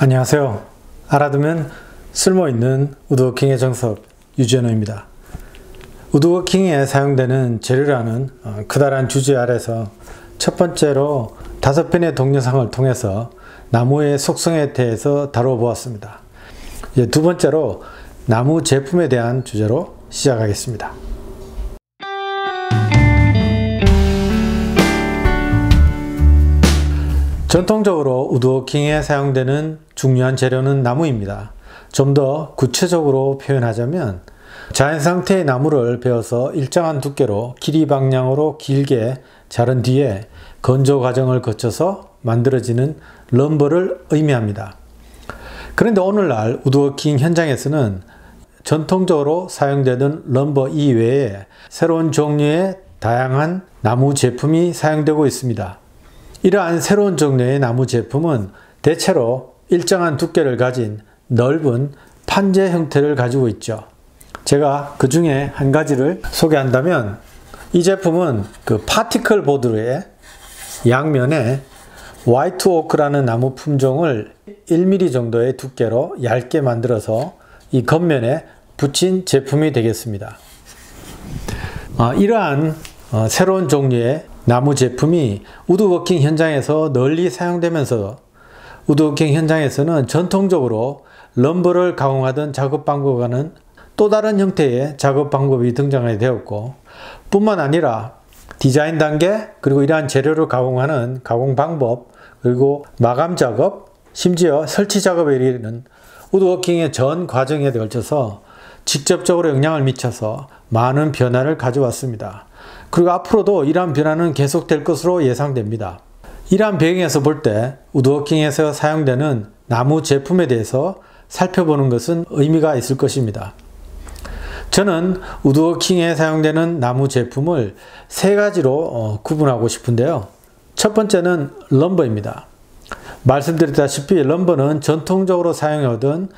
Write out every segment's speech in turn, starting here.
안녕하세요. 알아두면 쓸모있는 우드워킹의 정석 유지현우입니다. 우드워킹에 사용되는 재료라는 크다란 주제 아래서 첫 번째로 5편의 동영상을 통해서 나무의 속성에 대해서 다뤄보았습니다. 두 번째로 나무 제품에 대한 주제로 시작하겠습니다. 전통적으로 우드워킹에 사용되는 중요한 재료는 나무입니다. 좀 더 구체적으로 표현하자면 자연 상태의 나무를 베어서 일정한 두께로 길이 방향으로 길게 자른 뒤에 건조 과정을 거쳐서 만들어지는 럼버를 의미합니다. 그런데 오늘날 우드워킹 현장에서는 전통적으로 사용되던 럼버 이외에 새로운 종류의 다양한 나무 제품이 사용되고 있습니다. 이러한 새로운 종류의 나무 제품은 대체로 일정한 두께를 가진 넓은 판재 형태를 가지고 있죠. 제가 그 중에 한 가지를 소개한다면 이 제품은 그 파티클 보드의 양면에 화이트 오크라는 나무 품종을 1mm 정도의 두께로 얇게 만들어서 이 겉면에 붙인 제품이 되겠습니다. 이러한 새로운 종류의 나무 제품이 우드워킹 현장에서 널리 사용되면서 우드워킹 현장에서는 전통적으로 럼버를 가공하던 작업 방법과는 또 다른 형태의 작업 방법이 등장하게 되었고, 뿐만 아니라 디자인 단계, 그리고 이러한 재료를 가공하는 가공 방법, 그리고 마감 작업, 심지어 설치 작업에 이르는 우드워킹의 전 과정에 걸쳐서 직접적으로 영향을 미쳐서 많은 변화를 가져왔습니다. 그리고 앞으로도 이러한 변화는 계속될 것으로 예상됩니다. 이러한 배경에서 볼 때 우드워킹에서 사용되는 나무 제품에 대해서 살펴보는 것은 의미가 있을 것입니다. 저는 우드워킹에 사용되는 나무 제품을 세 가지로 구분하고 싶은데요. 첫 번째는 럼버입니다. 말씀드렸다시피 럼버는 전통적으로 사용해오던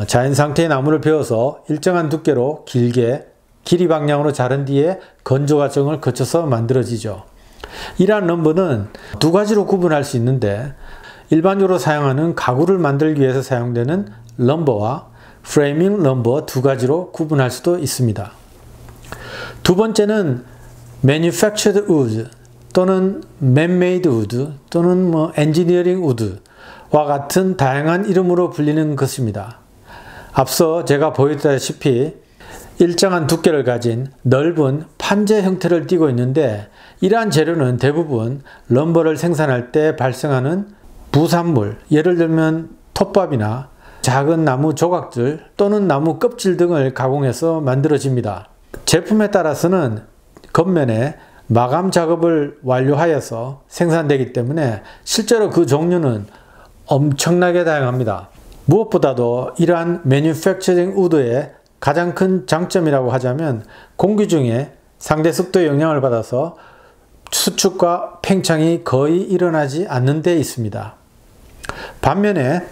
자연 상태의 나무를 베어서 일정한 두께로 길게 길이 방향으로 자른 뒤에 건조 과정을 거쳐서 만들어지죠. 이러한 럼버는 두 가지로 구분할 수 있는데, 일반적으로 사용하는 가구를 만들기 위해서 사용되는 럼버와 프레이밍 럼버 두 가지로 구분할 수도 있습니다. 두 번째는 manufactured wood 또는 man-made wood 또는 engineering wood와 같은 다양한 이름으로 불리는 것입니다. 앞서 제가 보여드렸다시피 일정한 두께를 가진 넓은 판재 형태를 띠고 있는데, 이러한 재료는 대부분 럼버를 생산할 때 발생하는 부산물, 예를 들면 톱밥이나 작은 나무 조각들 또는 나무 껍질 등을 가공해서 만들어집니다. 제품에 따라서는 겉면에 마감 작업을 완료하여서 생산되기 때문에 실제로 그 종류는 엄청나게 다양합니다. 무엇보다도 이러한 매뉴팩처링 우드의 가장 큰 장점이라고 하자면 공기 중에 상대 습도의 영향을 받아서 수축과 팽창이 거의 일어나지 않는 데 있습니다. 반면에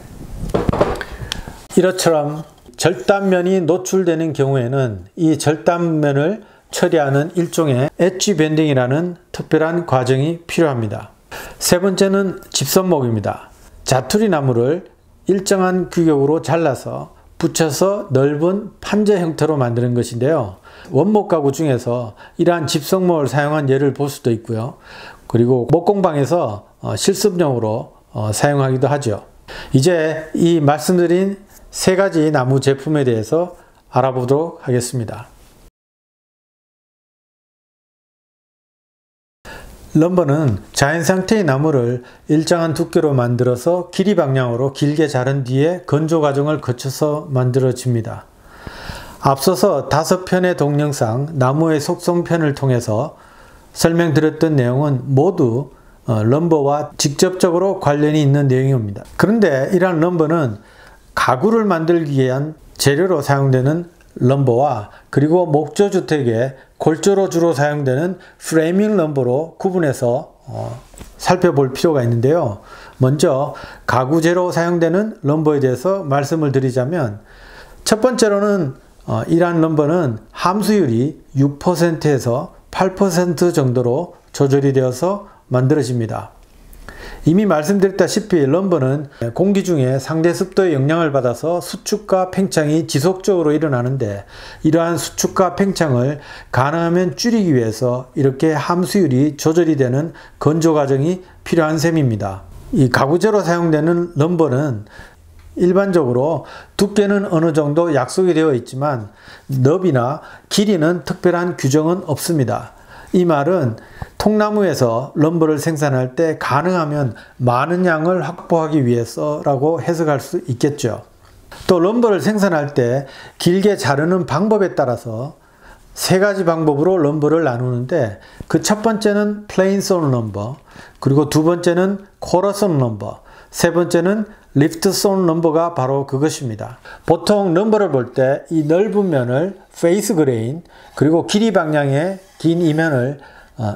이처럼 절단면이 노출되는 경우에는 이 절단면을 처리하는 일종의 엣지 밴딩이라는 특별한 과정이 필요합니다. 세 번째는 집선목입니다. 자투리 나무를 일정한 규격으로 잘라서 붙여서 넓은 판재 형태로 만드는 것인데요. 원목 가구 중에서 이러한 집성목을 사용한 예를 볼 수도 있고요. 그리고 목공방에서 실습용으로 사용하기도 하죠. 이제 이 말씀드린 세 가지 나무 제품에 대해서 알아보도록 하겠습니다. 럼버는 자연 상태의 나무를 일정한 두께로 만들어서 길이 방향으로 길게 자른 뒤에 건조 과정을 거쳐서 만들어집니다. 앞서서 5편의 동영상 나무의 속성편을 통해서 설명드렸던 내용은 모두 럼버와 직접적으로 관련이 있는 내용입니다. 그런데 이러한 럼버는 가구를 만들기 위한 재료로 사용되는 럼버와 그리고 목조주택의 골조로 주로 사용되는 프레이밍 럼버로 구분해서 살펴볼 필요가 있는데요. 먼저 가구재로 사용되는 럼버에 대해서 말씀을 드리자면, 첫 번째로는 이러한 럼버는 함수율이 6%에서 8% 정도로 조절이 되어서 만들어집니다. 이미 말씀드렸다시피 럼버는 공기 중에 상대 습도의 영향을 받아서 수축과 팽창이 지속적으로 일어나는데, 이러한 수축과 팽창을 가능하면 줄이기 위해서 이렇게 함수율이 조절이 되는 건조 과정이 필요한 셈입니다. 이 가구제로 사용되는 럼버는 일반적으로 두께는 어느 정도 약속이 되어 있지만 너비나 길이는 특별한 규정은 없습니다. 이 말은 통나무에서 럼버를 생산할 때 가능하면 많은 양을 확보하기 위해서라고 해석할 수 있겠죠. 또 럼버를 생산할 때 길게 자르는 방법에 따라서 세 가지 방법으로 럼버를 나누는데, 그 첫 번째는 플레인 썬 럼버, 그리고 두 번째는 쿼러 썬 럼버, 세 번째는 리프트 썬 럼버가 바로 그것입니다. 보통 럼버를 볼 때 이 넓은 면을 페이스 그레인, 그리고 길이 방향의 긴 이면을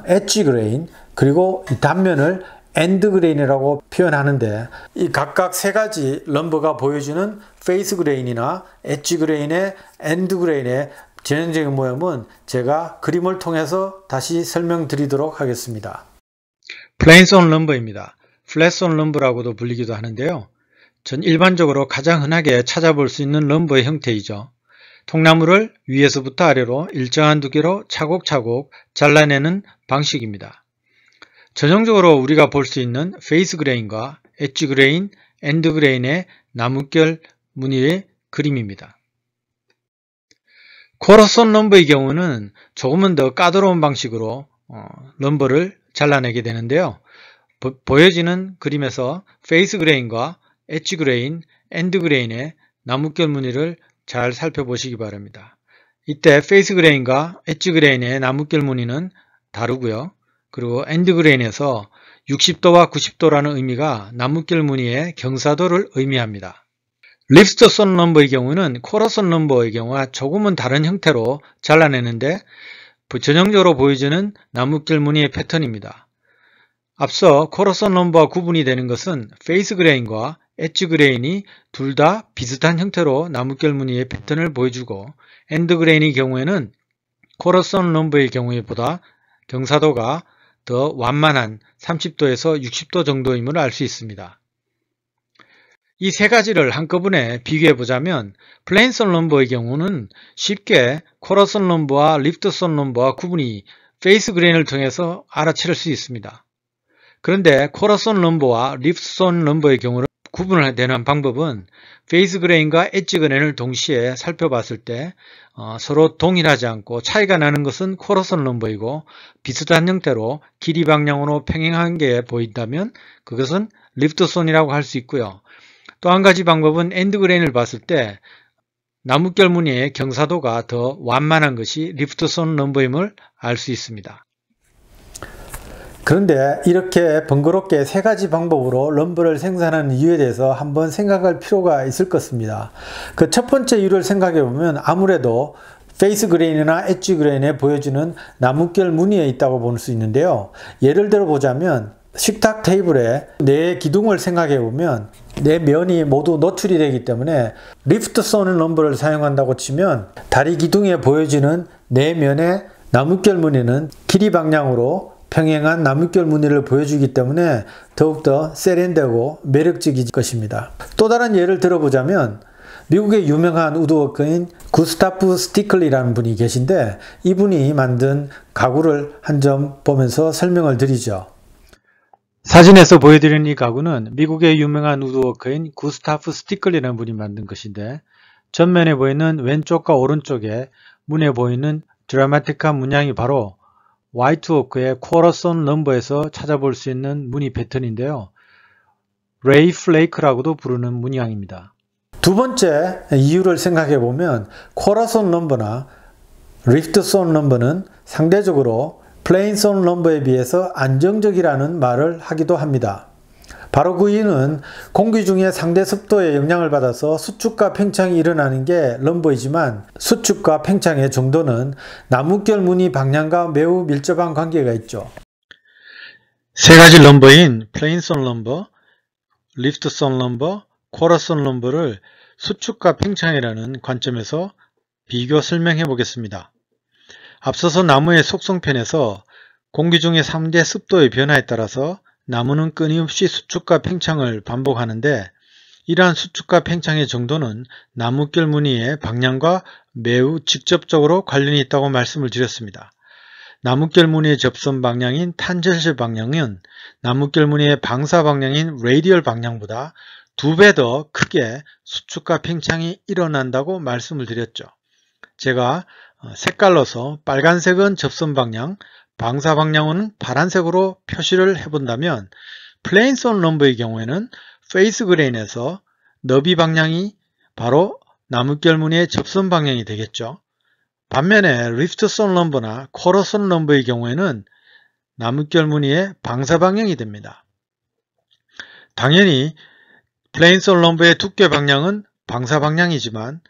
엣지 그레인, 그리고 이 단면을 엔드 그레인이라고 표현하는데, 이 각각 세 가지 럼버가 보여주는 페이스 그레인이나 엣지 그레인의 엔드 그레인의 전형적인 모양은 제가 그림을 통해서 다시 설명드리도록 하겠습니다. 플레인 썬 럼버입니다. 플랫 썬 럼버라고도 불리기도 하는데요. 전 일반적으로 가장 흔하게 찾아볼 수 있는 럼버의 형태이죠. 통나무를 위에서부터 아래로 일정한 두께로 차곡차곡 잘라내는 방식입니다. 전형적으로 우리가 볼 수 있는 페이스 그레인과 엣지 그레인, 엔드 그레인의 나뭇결 무늬의 그림입니다. 쿼러 썬 럼버의 경우는 조금은 더 까다로운 방식으로 럼버를 잘라내게 되는데요. 보여지는 그림에서 페이스 그레인과 엣지 그레인, 엔드 그레인의 나뭇결 무늬를 잘 살펴보시기 바랍니다. 이때 페이스 그레인과 엣지 그레인의 나뭇결 무늬는 다르고요. 그리고 엔드 그레인에서 60도와 90도라는 의미가 나뭇결 무늬의 경사도를 의미합니다. 리프트 썬 럼버의 경우는 쿼러 썬 럼버의 경우와 조금은 다른 형태로 잘라내는데 전형적으로 보여지는 나뭇결 무늬의 패턴입니다. 앞서 쿼러 썬 럼버와 구분이 되는 것은 페이스 그레인과 엣지 그레인이 둘 다 비슷한 형태로 나뭇결 무늬의 패턴을 보여주고, 엔드 그레인의 경우에는 쿼러 썬 럼버의 경우보다 경사도가 더 완만한 30도에서 60도 정도임을 알 수 있습니다. 이 세 가지를 한꺼번에 비교해 보자면 플레인 썬 럼버의 경우는 쉽게 쿼러 썬 럼버와 리프트 썬 럼버와 구분이 페이스 그레인을 통해서 알아차릴 수 있습니다. 그런데 쿼러 썬 럼버와 리프트 썬 럼버의 경우를 구분을 되는 방법은 페이스 그레인과 엣지 그레인을 동시에 살펴봤을 때 서로 동일하지 않고 차이가 나는 것은 쿼러 썬 럼버이고, 비슷한 형태로 길이 방향으로 평행한 게 보인다면 그것은 리프트 썬이라고 할 수 있고요. 또 한 가지 방법은 엔드 그레인을 봤을 때 나뭇결 무늬의 경사도가 더 완만한 것이 리프트 썬 럼버임을 알 수 있습니다. 그런데 이렇게 번거롭게 세 가지 방법으로 럼버를 생산하는 이유에 대해서 한번 생각할 필요가 있을 것입니다. 그 첫 번째 이유를 생각해 보면 아무래도 페이스 그레인이나 엣지 그레인에 보여주는 나뭇결 무늬에 있다고 볼 수 있는데요. 예를 들어 보자면 식탁 테이블에 네 기둥을 생각해 보면 네 면이 모두 노출이 되기 때문에 리프트 썬 럼버를 사용한다고 치면 다리 기둥에 보여지는 네 면의 나뭇결 무늬는 길이 방향으로 평행한 나뭇결 무늬를 보여주기 때문에 더욱더 세련되고 매력적일 것입니다. 또 다른 예를 들어보자면 미국의 유명한 우드워커인 구스타프 스티클리라는 분이 계신데, 이분이 만든 가구를 한 점 보면서 설명을 드리죠. 사진에서 보여드리는 이 가구는 미국의 유명한 우드워커인 구스타프 스티클리라는 분이 만든 것인데, 전면에 보이는 왼쪽과 오른쪽에 문에 보이는 드라마틱한 문양이 바로 화이트오크의 쿼러 썬 럼버에서 찾아볼 수 있는 무늬 패턴인데요. 레이 플레이크라고도 부르는 문양입니다. 두 번째 이유를 생각해 보면 쿼러 썬 럼버나 리프트 썬 럼버는 상대적으로 플레인 썬 럼버에 비해서 안정적이라는 말을 하기도 합니다. 바로 그 이유는 공기 중에 상대 습도의 영향을 받아서 수축과 팽창이 일어나는 게 럼버이지만, 수축과 팽창의 정도는 나뭇결 무늬 방향과 매우 밀접한 관계가 있죠. 세 가지 럼버인 플레인 썬 럼버, 리프트 썬 럼버, 쿼러 썬 럼버를 수축과 팽창이라는 관점에서 비교 설명해 보겠습니다. 앞서서 나무의 속성편에서 공기 중의 상대 습도의 변화에 따라서 나무는 끊임없이 수축과 팽창을 반복하는데 이러한 수축과 팽창의 정도는 나뭇결 무늬의 방향과 매우 직접적으로 관련이 있다고 말씀을 드렸습니다. 나뭇결 무늬의 접선 방향인 탄젠셜 방향은 나뭇결 무늬의 방사 방향인 레디얼 방향보다 2배 더 크게 수축과 팽창이 일어난다고 말씀을 드렸죠. 제가 색깔로서 빨간색은 접선 방향, 방사 방향은 파란색으로 표시를 해본다면 플레인솔 럼버의 경우에는 페이스 그레인에서 너비 방향이 바로 나뭇결 무늬의 접선 방향이 되겠죠. 반면에 리프트솔 럼버나 쿼러솔 럼버의 경우에는 나뭇결 무늬의 방사 방향이 됩니다. 당연히 플레인솔 럼버의 두께 방향은 방사 방향이지만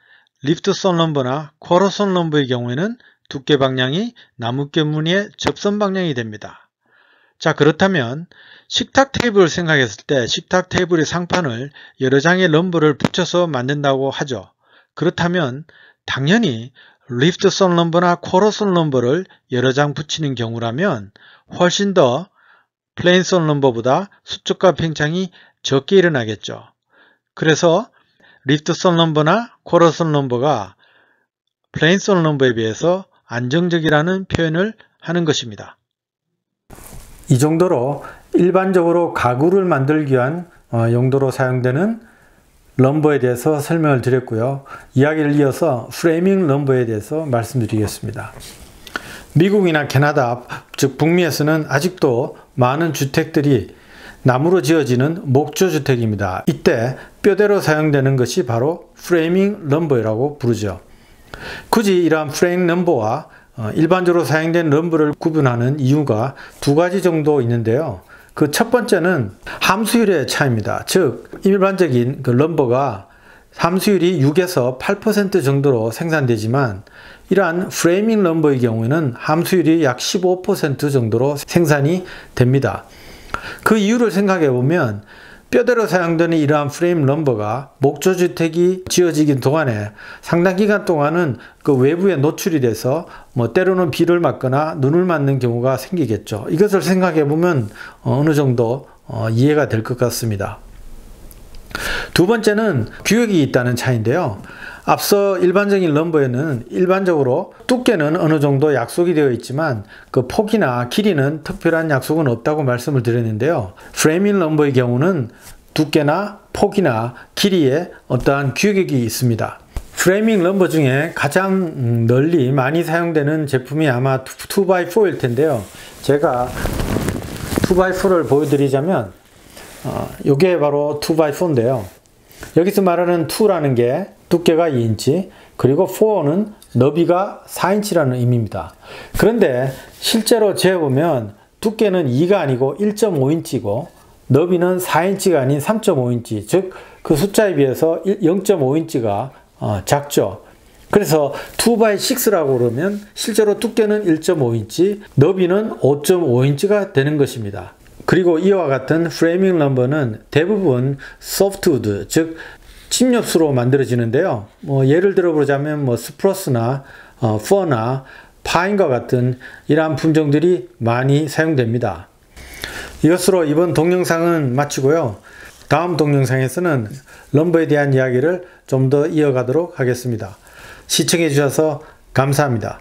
리프트솔 럼버나 쿼러솔 럼버의 경우에는 두께 방향이 나뭇결 무늬의 접선 방향이 됩니다. 자, 그렇다면 식탁 테이블을 생각했을 때 식탁 테이블의 상판을 여러 장의 럼버를 붙여서 만든다고 하죠. 그렇다면 당연히 리프트솔 럼버나 쿼러솔 럼버를 여러 장 붙이는 경우라면 훨씬 더 플레인솔 럼버보다 수축과 팽창이 적게 일어나겠죠. 그래서 리프트솔 럼버나 쿼러솔 럼버가 플레인솔 럼버에 비해서 안정적이라는 표현을 하는 것입니다. 이 정도로 일반적으로 가구를 만들기 위한 용도로 사용되는 럼버에 대해서 설명을 드렸고요. 이야기를 이어서 프레이밍 럼버에 대해서 말씀드리겠습니다. 미국이나 캐나다, 즉 북미에서는 아직도 많은 주택들이 나무로 지어지는 목조주택입니다. 이때 뼈대로 사용되는 것이 바로 프레이밍 럼버라고 부르죠. 굳이 이러한 프레이밍 럼버와 일반적으로 사용된 럼버를 구분하는 이유가 2가지 정도 있는데요. 그 첫 번째는 함수율의 차이입니다. 즉 일반적인 럼버가 함수율이 6에서 8% 정도로 생산되지만 이러한 프레이밍 럼버의 경우에는 함수율이 약 15% 정도로 생산이 됩니다. 그 이유를 생각해 보면 뼈대로 사용되는 이러한 프레임 럼버가 목조주택이 지어지긴 동안에 상당 기간 동안은 그 외부에 노출이 돼서 때로는 비를 맞거나 눈을 맞는 경우가 생기겠죠. 이것을 생각해 보면 어느 정도 이해가 될 것 같습니다. 두 번째는 규격이 있다는 차이인데요. 앞서 일반적인 럼버에는 일반적으로 두께는 어느 정도 약속이 되어 있지만 그 폭이나 길이는 특별한 약속은 없다고 말씀을 드렸는데요. 프레이밍 럼버의 경우는 두께나 폭이나 길이에 어떠한 규격이 있습니다. 프레이밍 럼버 중에 가장 널리 많이 사용되는 제품이 아마 2x4일 텐데요. 제가 2x4를 보여드리자면 이게 바로 2x4인데요. 여기서 말하는 2라는 게 두께가 2인치, 그리고 4는 너비가 4인치라는 의미입니다. 그런데 실제로 재보면 두께는 2가 아니고 1.5인치고 너비는 4인치가 아닌 3.5인치, 즉 그 숫자에 비해서 0.5인치가 작죠. 그래서 2x6라고 그러면 실제로 두께는 1.5인치, 너비는 5.5인치가 되는 것입니다. 그리고 이와 같은 프레이밍 럼버는 대부분 소프트우드, 즉 침엽수로 만들어지는데요. 예를 들어보자면 스프러스나 퍼나 파인과 같은 이러한 품종들이 많이 사용됩니다. 이것으로 이번 동영상은 마치고요. 다음 동영상에서는 럼버에 대한 이야기를 좀 더 이어가도록 하겠습니다. 시청해 주셔서 감사합니다.